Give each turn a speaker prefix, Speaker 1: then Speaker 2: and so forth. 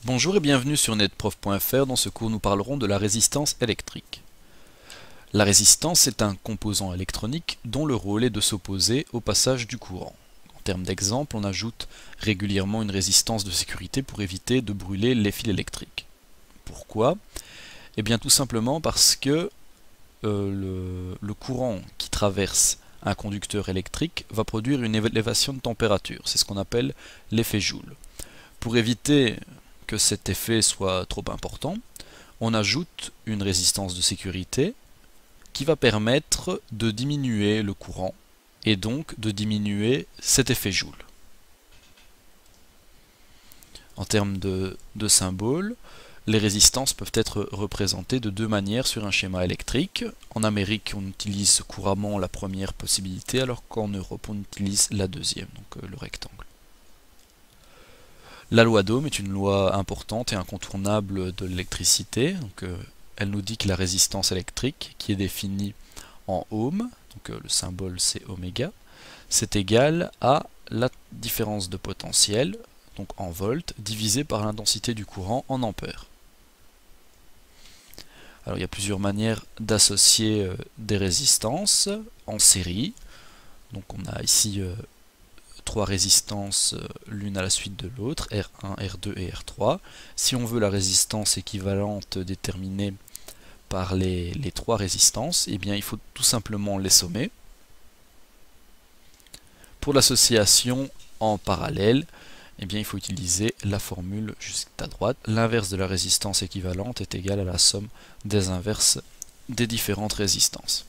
Speaker 1: Bonjour et bienvenue sur netprof.fr. Dans ce cours, nous parlerons de la résistance électrique. La résistance est un composant électronique dont le rôle est de s'opposer au passage du courant. En termes d'exemple, on ajoute régulièrement une résistance de sécurité pour éviter de brûler les fils électriques. Pourquoi? Eh bien tout simplement parce que le courant qui traverse un conducteur électrique va produire une élévation de température. C'est ce qu'on appelle l'effet Joule. Pour éviter que cet effet soit trop important, on ajoute une résistance de sécurité qui va permettre de diminuer le courant et donc de diminuer cet effet Joule. En termes de symboles, les résistances peuvent être représentées de deux manières sur un schéma électrique. En Amérique, on utilise couramment la première possibilité, alors qu'en Europe, on utilise la deuxième, donc le rectangle. La loi d'Ohm est une loi importante et incontournable de l'électricité. Elle nous dit que la résistance électrique, qui est définie en ohm, le symbole c'est oméga, c'est égal à la différence de potentiel, donc en volts, divisé par l'intensité du courant en ampères. Alors il y a plusieurs manières d'associer des résistances en série. Donc on a ici trois résistances l'une à la suite de l'autre, R1, R2 et R3. Si on veut la résistance équivalente déterminée par les trois résistances, eh bien il faut tout simplement les sommer. Pour l'association en parallèle, eh bien il faut utiliser la formule juste à droite. L'inverse de la résistance équivalente est égale à la somme des inverses des différentes résistances.